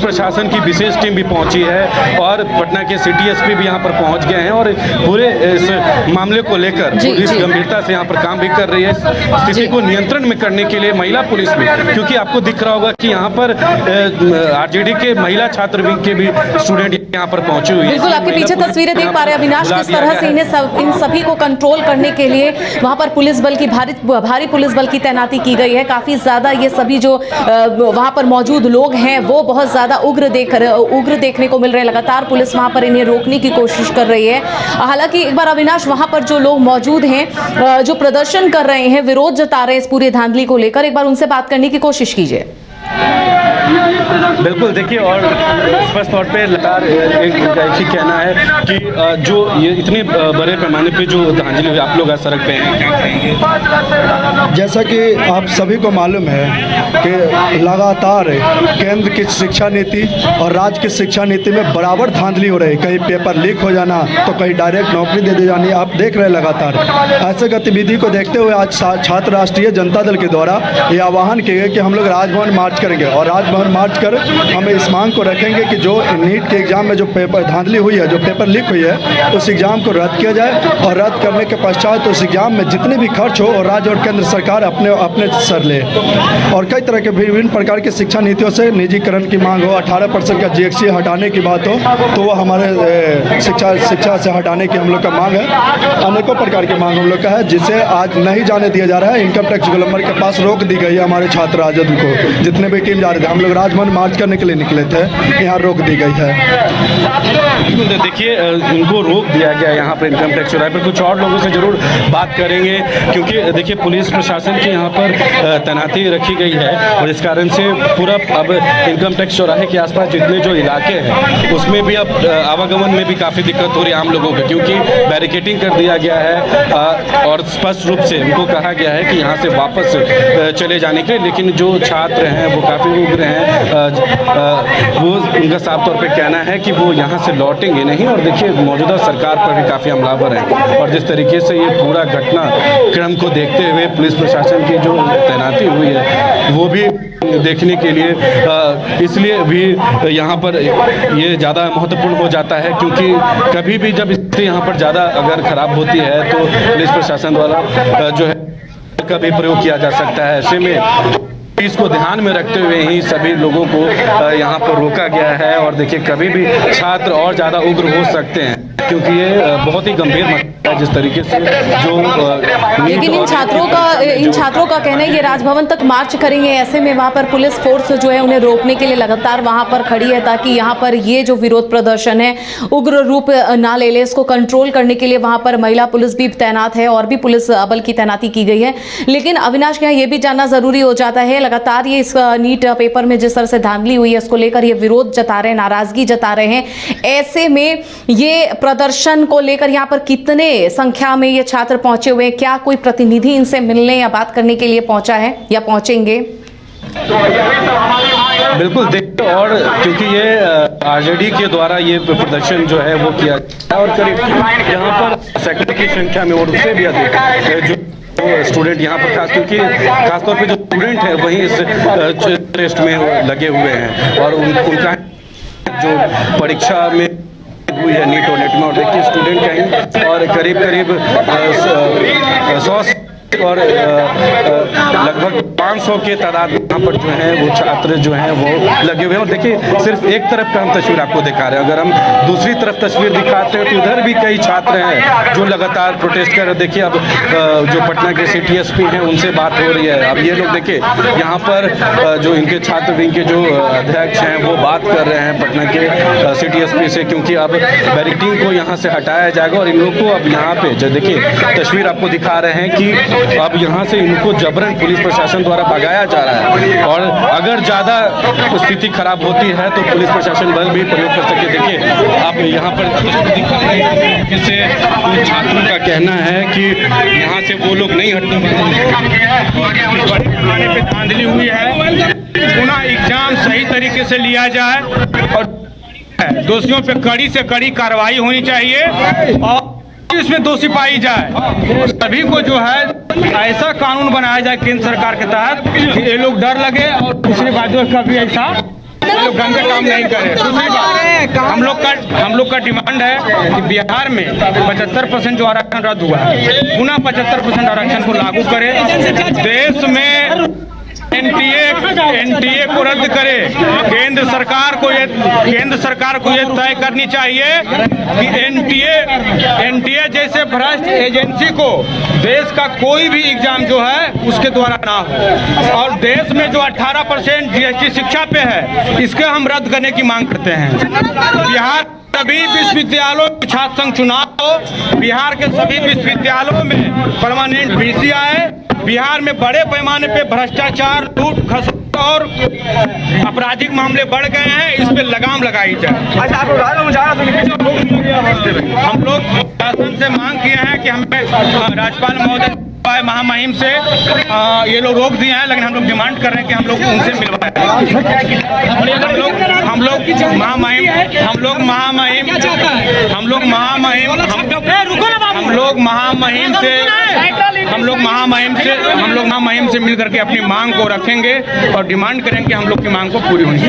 प्रशासन की विशेष टीम भी पहुंची है और पटना के सिटी एसपी भी यहाँ पर पहुंच गए हैं और पूरे इस मामले को लेकर पुलिस गंभीरता से यहाँ पर काम भी कर रही है। स्थिति को नियंत्रण में करने के लिए महिला पुलिस भी, क्योंकि आपको दिख रहा होगा कि यहाँ पर आरजेडी के महिला छात्र विंग के भी स्टूडेंट यहाँ पर पहुंचे हुए हैं। बिल्कुल, आपके पीछे तस्वीरें देख पा रहे हैं अविनाश, किस तरह से इन सभी को कंट्रोल करने के लिए वहां पर पुलिस बल की भारी पुलिस बल की तैनाती की गई है। काफी ज्यादा ये सभी जो वहां पर मौजूद लोग हैं वो बहुत ज्यादा उग्र देखने को मिल रहे हैं। लगातार पुलिस वहां पर इन्हें रोकने की कोशिश कर रही है। हालांकि एक बार अविनाश, वहां पर जो लोग मौजूद हैं जो प्रदर्शन कर रहे हैं, विरोध जता रहे हैं इस पूरे धांधली को लेकर, एक बार उनसे बात करने की कोशिश कीजिए। बिल्कुल, देखिए, और स्पष्ट तौर पे लगातार एक ही कहना है कि जो ये इतने बड़े पैमाने पे जो धांधली हुई, आप लोग आज सड़क पे हैं, क्या कहेंगे? जैसा कि आप सभी को मालूम है कि लगातार केंद्र की शिक्षा नीति और राज्य की शिक्षा नीति में बराबर धांधली हो रही है। कहीं पेपर लीक हो जाना तो कहीं डायरेक्ट नौकरी दे दी जानी, आप देख रहे हैं लगातार। ऐसे गतिविधि को देखते हुए आज छात्र राष्ट्रीय जनता दल के द्वारा ये आह्वान किया गया कि हम लोग राजभवन मार्च करेंगे और राजभवन मार्च कर हम इस मांग को रखेंगे कि जो नीट के एग्जाम में जो पेपर धांधली हुई है, जो पेपर लीक हुई है, उस एग्जाम को रद्द किया जाए और रद्द करने के पश्चात उस एग्जाम में जितने भी खर्च हो और राज्य और केंद्र सरकार अपने सर ले। और कई तरह के विभिन्न प्रकार की शिक्षा नीतियों से निजीकरण की मांग हो, 18% का GST हटाने की बात हो तो वो हमारे शिक्षा से हटाने की हम लोग का मांग है। अनेकों प्रकार की मांग हम लोग का है जिसे आज नहीं जाने दिया जा रहा है। इनकम टैक्स गोलंबर के पास रोक दी गई है। हमारे छात्र राजद को जितने भी टीम जा रहे थे, हम लोग राजभवन मार्च करने के लिए निकले थे, यहाँ रोक दी गई है। देखिए, उनको रोक दिया गया यहाँ पर इनकम टैक्स चौराहे पर। कुछ और लोगों से जरूर बात करेंगे क्योंकि देखिए पुलिस प्रशासन की यहाँ पर तैनाती रखी गई है और इस कारण से पूरा अब इनकम टैक्स चौराहे के आसपास जितने जो इलाके हैं उसमें भी अब आवागमन में भी काफ़ी दिक्कत हो रही है आम लोगों को, क्योंकि बैरिकेडिंग कर दिया गया है और स्पष्ट रूप से उनको कहा गया है कि यहाँ से वापस चले जाने के लिए। लेकिन जो छात्र हैं वो काफ़ी उग्र हैं, वो उनका साफ तौर पे कहना है कि वो यहाँ से लौटेंगे नहीं। और देखिए मौजूदा सरकार पर भी काफ़ी हमलावर हैं और जिस तरीके से ये पूरा घटनाक्रम को देखते हुए पुलिस प्रशासन की जो तैनाती हुई है वो भी देखने के लिए इसलिए भी यहाँ पर ये ज़्यादा महत्वपूर्ण हो जाता है, क्योंकि कभी भी जब स्थिति यहाँ पर ज़्यादा अगर ख़राब होती है तो पुलिस प्रशासन द्वारा जो है का भी प्रयोग किया जा सकता है। ऐसे में इसको ध्यान में रखते हुए ही सभी लोगों को यहाँ पर रोका गया है। और देखिए कभी भी छात्र और ज़्यादा उग्र हो सकते हैं क्योंकि ये बहुत ही गंभीर मसला है जिस तरीके से जो लेकिन इन छात्रों का कहना है ये राजभवन तक मार्च करेंगे। ऐसे में वहाँ पर पुलिस फोर्स जो है उन्हें रोकने के लिए लगातार वहाँ पर खड़ी है ताकि यहाँ पर ये जो विरोध प्रदर्शन है उग्र रूप ना ले ले। इसको कंट्रोल करने के लिए वहाँ पर महिला पुलिस भी तैनात है और भी पुलिस बल की तैनाती की गई है। लेकिन अविनाश के यहाँ ये भी जानना जरूरी हो जाता है, लगातार ये इस नीट पेपर में जिस तरह से धांधली हुई है उसको लेकर ये विरोध जता रहे हैं, नाराजगी जता रहे हैं। ऐसे में ये प्रदर्शन को लेकर यहाँ पर कितने संख्या में ये छात्र पहुंचे हुए हैं? क्या कोई प्रतिनिधि इनसे मिलने या बात करने के लिए पहुंचा है या पहुंचेंगे? बिल्कुल देखिए, और क्योंकि ये आरजेडी के द्वारा ये प्रदर्शन जो है वो किया और करीब यहाँ पर सैकड़ों की संख्या में और उससे भी अधिक जो स्टूडेंट यहाँ पर खासतौर पे जो स्टूडेंट हैं वहीं इस टेस्ट में लगे हुए हैं और उनका जो परीक्षा में हुई है नीट और नेट में। और देखिए स्टूडेंट कहीं और करीब 100 और लगभग 500 के तादाद यहाँ पर जो है वो छात्र जो हैं वो लगे हुए हैं। और देखिए सिर्फ एक तरफ का हम तस्वीर आपको दिखा रहे हैं, अगर हम दूसरी तरफ तस्वीर दिखाते हैं तो उधर भी कई छात्र हैं जो लगातार प्रोटेस्ट कर रहे हैं। देखिए अब जो पटना के सिटी एसपी हैं उनसे बात हो रही है। अब ये लोग देखिए यहाँ पर जो इनके छात्र विंग के जो अध्यक्ष हैं वो बात कर रहे हैं पटना के सिटी एसपी से, क्योंकि अब बैरिकेडिंग को यहाँ से हटाया जाएगा और इन लोग को अब यहाँ पे जो देखिए तस्वीर आपको दिखा रहे हैं कि अब यहाँ से इनको जबरन पुलिस प्रशासन द्वारा भगाया जा रहा है। और अगर ज़्यादा स्थिति खराब होती है तो पुलिस प्रशासन बल भी प्रयोग कर सके। देखिए आप यहाँ पर दिखा रहे हैं जिससे छात्रों का कहना है कि यहाँ से वो लोग नहीं हटने वाले पे धांधली हुई है, पुनः एग्जाम सही तरीके से लिया जाए और दोषियों पे कड़ी से कड़ी कार्रवाई होनी चाहिए और इसमें दोषी पाई जाए। सभी को जो है ऐसा कानून बनाया जाए केंद्र सरकार के तहत कि ये लोग डर लगे और दूसरी बात जो कभी ऐसा ये लोग गंदे काम नहीं करे। दूसरी बात, हम लोग का डिमांड है कि बिहार में 75% जो आरक्षण रद्द हुआ है, पुनः 75% आरक्षण को लागू करे। देश में एनटीए को रद्द करे। केंद्र सरकार को ये तय करनी चाहिए कि एनटीए जैसे भ्रष्ट एजेंसी को देश का कोई भी एग्जाम जो है उसके द्वारा ना हो। और देश में जो 18% जीएसटी शिक्षा पे है, इसके हम रद्द करने की मांग करते हैं। बिहार सभी विश्वविद्यालयों में छात्र संघ चुनाव हो, बिहार के सभी विश्वविद्यालयों में परमानेंट वीसी आए। बिहार में बड़े पैमाने पे भ्रष्टाचार, लूट खसोट और आपराधिक मामले बढ़ गए हैं, इस पे लगाम लगाई जाए। हम लोग शासन से मांग किए हैं कि हमें राज्यपाल महोदय महामहिम से ये लोग रोक दिए हैं, लेकिन हम लोग डिमांड कर रहे हैं कि हम लोग उनसे मिलवाएं। हम लोग महामहिम से मिल करके अपनी मांग को रखेंगे और डिमांड करेंगे कि हम लोग की मांग को पूरी होनी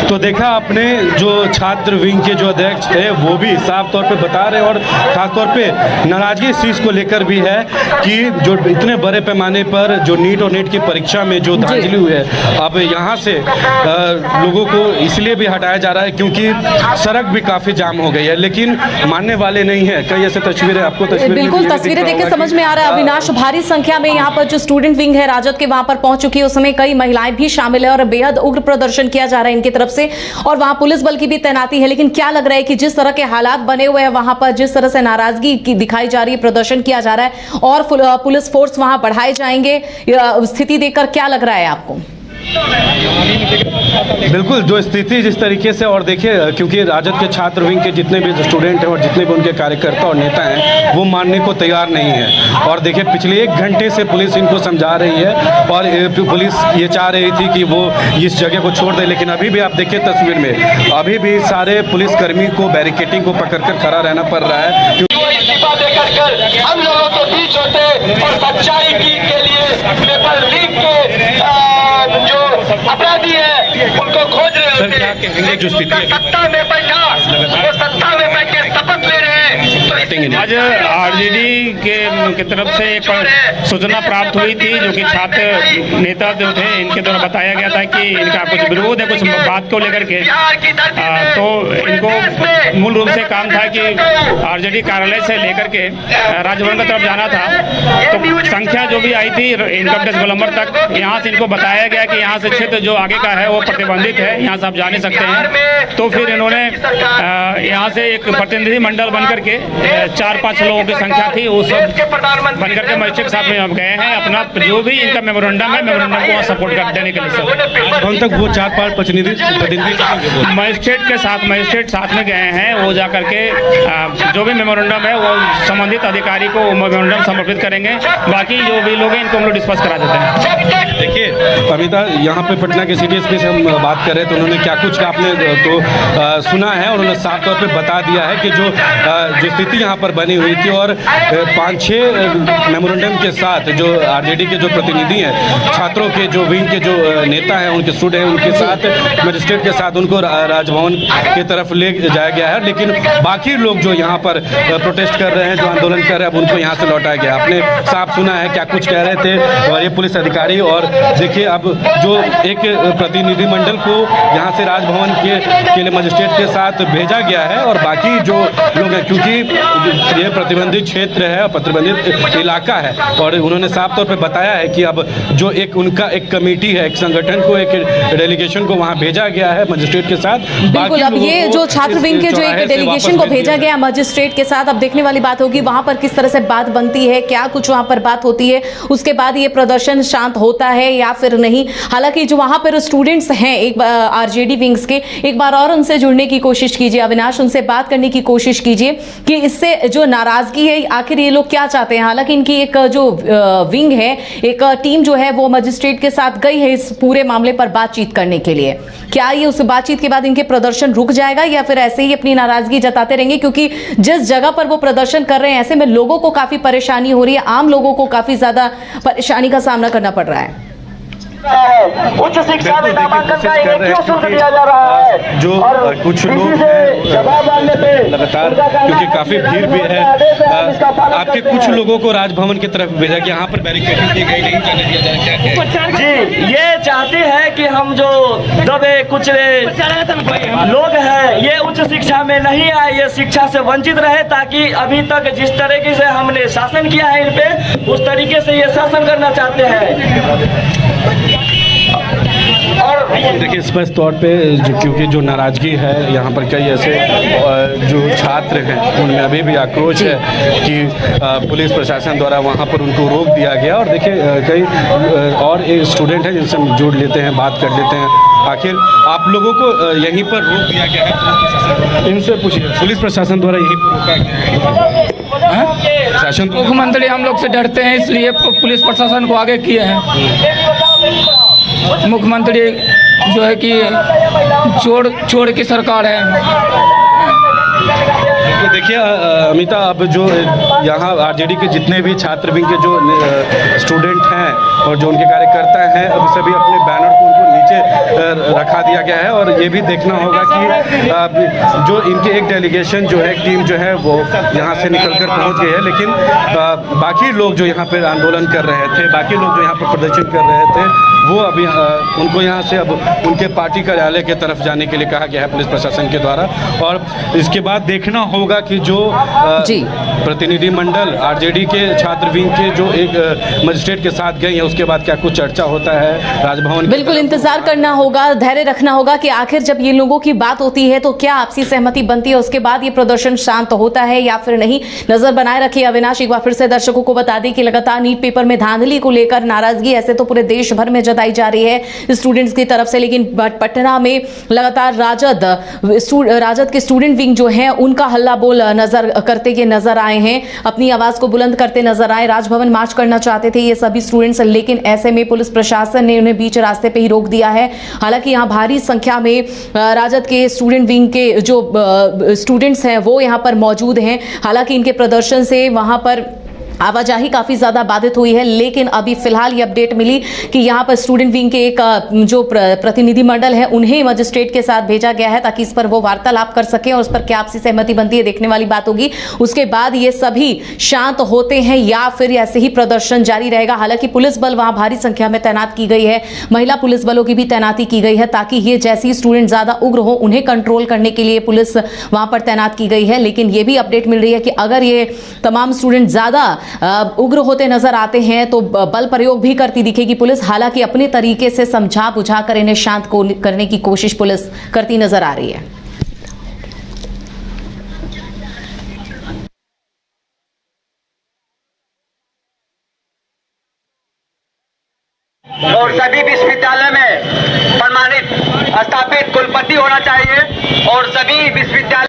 तो देखा आपने जो छात्र विंग के जो अध्यक्ष थे वो भी साफ तौर पे बता रहे और खासतौर पे नाराजगी इस चीज़ को लेकर भी है कि जो इतने बड़े पैमाने पर जो नीट और नेट की परीक्षा में जो धांधली हुई है, अब यहाँ से लोगों को इसलिए भी हटाया जा रहा है क्योंकि सड़क भी काफ़ी जाम हो गई है, लेकिन मानने वाले नहीं है। कई ऐसे तस्वीरें आपको बिल्कुल तस्वीरें देख के समझ में आ रहा है अविनाश, भारी संख्या में यहाँ पर जो स्टूडेंट विंग है राजद के वहां पर पहुंच चुकी है, उसमें कई महिलाएं भी शामिल है और बेहद उग्र प्रदर्शन किया जा रहा है इनकी तरफ से और वहां पुलिस बल की भी तैनाती है। लेकिन क्या लग रहा है कि जिस तरह के हालात बने हुए हैं वहां पर, जिस तरह से नाराजगी की दिखाई जा रही है, प्रदर्शन किया जा रहा है और पुलिस फोर्स वहां बढ़ाए जाएंगे, स्थिति देखकर क्या लग रहा है आपको? बिल्कुल, जो स्थिति जिस तरीके से, और देखिए क्योंकि राजद के छात्र विंग के जितने भी स्टूडेंट हैं और जितने भी उनके कार्यकर्ता और नेता हैं वो मानने को तैयार नहीं है। और देखिए पिछले 1 घंटे से पुलिस इनको समझा रही है और पुलिस ये चाह रही थी कि वो इस जगह को छोड़ दे, लेकिन अभी भी आप देखिए तस्वीर में अभी भी सारे पुलिसकर्मी को बैरिकेडिंग को पकड़ कर खड़ा रहना पड़ रहा है। हम लोगों के बीच होते और सच्चाई के लिए पेपर लीक के जो अपराधी है उनको खोज रहे सर, क्या कहेंगे जो स्थिति है? सत्ता में बैठा, वो सत्ता में बैठ के शपथ ले रहे हैं। आज आरजेडी के तरफ से एक सूचना प्राप्त हुई थी जो कि छात्र नेता जो थे इनके द्वारा बताया गया था कि इनका कुछ विरोध है कुछ बात को लेकर के, तो इनको मूल रूप से काम था कि आरजेडी कार्यालय से लेकर के राजभवन की तरफ जाना था। तो संख्या जो भी आई थी इनकम टैक्स गोलंबर तक, यहाँ से इनको बताया गया कि यहाँ से क्षेत्र जो आगे का है वो प्रतिबंधित है, यहाँ से आप जा नहीं सकते हैं। तो फिर इन्होंने यहाँ से एक प्रतिनिधि मंडल बन करके 4-5 लोगों की संख्या थी वो सब बन करके मजिस्ट्रेट साहब में गए हैं, अपना जो भी इनका मेमोरेंडम है मेमोरेंडम को सपोर्ट कर देने के लिए सब कौन तक वो 4-5 प्रतिनिधि मजिस्ट्रेट साथ में गए हैं। वो जा करके जो भी मेमोरेंडम है वो संबंधित अधिकारी को मेमोरेंडम समर्पित करेंगे, बाकी जो भी लोग हैं इनको हम लोग डिस्कस करा देते हैं। देखिए अमिता, यहाँ पे पटना के सिटी एसपी से हम बात कर रहे हैं तो उन्होंने क्या कुछ आपने तो सुना है और उन्होंने साफ तौर पे बता दिया है कि जो स्थिति यहाँ पर बनी हुई थी और 5-6 मेमोरेंडम के साथ जो आरजेडी के जो प्रतिनिधि हैं, छात्रों के जो विंग के जो नेता हैं, उनके स्टूडेंट हैं, उनके साथ मजिस्ट्रेट के साथ उनको राजभवन की तरफ ले जाया गया है। लेकिन बाकी लोग जो यहाँ पर प्रोटेस्ट कर रहे हैं, जो आंदोलन कर रहे हैं, अब उनको यहाँ से लौटाया गया। आपने साफ सुना है क्या कुछ कह रहे थे और ये पुलिस अधिकारी। और देखिए अब जो एक प्रतिनिधिमंडल को यहाँ से राजभवन के लिए मजिस्ट्रेट के साथ भेजा गया है और बाकी जो लोग हैं, क्योंकि ये प्रतिबंधित क्षेत्र है और प्रतिबंधित इलाका है, और उन्होंने साफ तौर पे बताया है कि अब जो एक उनका एक कमेटी है, एक संगठन को, एक डेलीगेशन को वहाँ भेजा गया है मजिस्ट्रेट के साथ। बिल्कुल, अब ये जो छात्र विंग के जो एक डेलीगेशन को भेजा गया मजिस्ट्रेट के साथ, अब देखने वाली बात होगी वहां पर किस तरह से बात बनती है, क्या कुछ वहां पर बात होती है, उसके बाद ये प्रदर्शन शांत होता है या फिर नहीं। हालांकि जो वहां पर स्टूडेंट्स हैं, एक आरजेडी आरजेडी विंग्स के, एक बार और उनसे जुड़ने की कोशिश कीजिए अविनाश, उनसे बात करने की कोशिश कीजिए कि इससे जो नाराजगी है आखिर ये लोग क्या चाहते हैं। हालांकि इनकी एक जो विंग है, एक टीम जो है वो मजिस्ट्रेट के साथ गई है इस पूरे मामले पर बातचीत करने के लिए। क्या ये उस बातचीत के बाद इनके प्रदर्शन रुक जाएगा या फिर ऐसे ही अपनी नाराजगी जताते रहेंगे? क्योंकि जिस जगह पर वो प्रदर्शन कर रहे हैं ऐसे में लोगों को काफी परेशानी हो रही है, आम लोगों को काफी ज्यादा परेशानी का सामना करना पड़ रहा है। उच्च शिक्षा में नामांकन का एक क्यों शुल्क दिया जा रहा है? जो कुछ लोग लगातार, क्योंकि काफी भीड़ भी है, आपके कुछ लोगों को राजभवन की तरफ भेजा कि यहाँ पर बैरिकेडिंग की गई, नहीं जाने दिया जाए। जी, ये चाहते हैं कि हम जो दबे कुचले लोग हैं ये उच्च शिक्षा में नहीं आए, ये शिक्षा से वंचित रहे, ताकि अभी तक जिस तरीके से हमने शासन किया है इन पे उस तरीके से ये शासन करना चाहते हैं। और देखिए स्पष्ट तौर पे क्योंकि जो नाराजगी है यहाँ पर कई ऐसे जो छात्र हैं उनमें अभी भी आक्रोश है कि पुलिस प्रशासन द्वारा वहाँ पर उनको रोक दिया गया। और देखिए कई और स्टूडेंट हैं जिनसे हम जोड़ लेते हैं, बात कर लेते हैं, आखिर आप लोगों को यहीं पर रोक दिया गया है, इनसे पूछिए। पुलिस प्रशासन द्वारा यहीं पर रोका गया है, प्रशासन मुख्यमंत्री हम लोग से डरते हैं इसलिए पुलिस प्रशासन को आगे किए हैं। मुख्यमंत्री जो है कि चोर की सरकार है। तो देखिए अमिता, अब जो यहाँ आरजेडी के जितने भी छात्र विंग के जो स्टूडेंट हैं और जो उनके कार्यकर्ता हैं, अब सभी अपने बैनर को उनको नीचे रखा दिया गया है। और ये भी देखना होगा कि जो इनके एक डेलीगेशन जो है, टीम जो है वो यहाँ से निकलकर पहुँच गई है, लेकिन बाकी लोग जो यहाँ पर आंदोलन कर रहे थे, बाकी लोग जो यहाँ पर प्रदर्शन कर रहे थे, वो अभी उनको यहाँ से अब उनके पार्टी कार्यालय के तरफ जाने के लिए कहा गया है पुलिस प्रशासन के द्वारा। और इसके बाद देखना होगा कि जो प्रतिनिधि मंडल आरजेडी के छात्र विंग के जो एक मजिस्ट्रेट के साथ गए हैं, उसके बाद क्या कुछ चर्चा होता है राजभवन। बिल्कुल इंतजार करना होगा, धैर्य रखना होगा कि आखिर जब ये लोगों की बात होती है तो क्या आपसी सहमति बनती है, उसके बाद ये प्रदर्शन शांत होता है या फिर नहीं। नजर बनाए रखिए अविनाश। एक बार फिर से दर्शकों को बता दें कि लगातार नीट पेपर में धांधली को लेकर नाराजगी ऐसे तो पूरे देश भर में जताई जा रही है स्टूडेंट्स की तरफ से, लेकिन पटना में लगातार राजद के स्टूडेंट विंग जो है उनका हल्ला बोल करते ये नजर आए हैं, अपनी आवाज को बुलंद करते नजर आए। राजभवन मार्च करना चाहते थे ये सभी स्टूडेंट्स, लेकिन ऐसे में पुलिस प्रशासन ने उन्हें बीच रास्ते पे ही रोक दिया है। हालांकि यहाँ भारी संख्या में राजद के स्टूडेंट विंग के जो स्टूडेंट्स हैं वो यहाँ पर मौजूद हैं। हालांकि इनके प्रदर्शन से वहां पर आवाजाही काफी ज्यादा बाधित हुई है, लेकिन अभी फिलहाल ये अपडेट मिली कि यहाँ पर स्टूडेंट विंग के एक जो प्रतिनिधि मंडल है उन्हें मजिस्ट्रेट के साथ भेजा गया है ताकि इस पर वो वार्तालाप कर सके और उस पर क्या आपसी सहमति बनती है देखने वाली बात होगी। उसके बाद ये सभी शांत होते हैं या फिर ऐसे ही प्रदर्शन जारी रहेगा। हालांकि पुलिस बल वहां भारी संख्या में तैनात की गई है, महिला पुलिस बलों की भी तैनाती की गई है ताकि ये जैसे ही स्टूडेंट ज्यादा उग्र हो उन्हें कंट्रोल करने के लिए पुलिस वहां पर तैनात की गई है। लेकिन ये भी अपडेट मिल रही है कि अगर ये तमाम स्टूडेंट ज्यादा उग्र होते नजर आते हैं तो बल प्रयोग भी करती दिखेगी पुलिस। हालांकि अपने तरीके से समझा बुझा कर इन्हें शांत करने की कोशिश पुलिस करती नजर आ रही है। और सभी विश्वविद्यालय में प्रमाणित स्थापित कुलपति होना चाहिए और सभी विश्वविद्यालय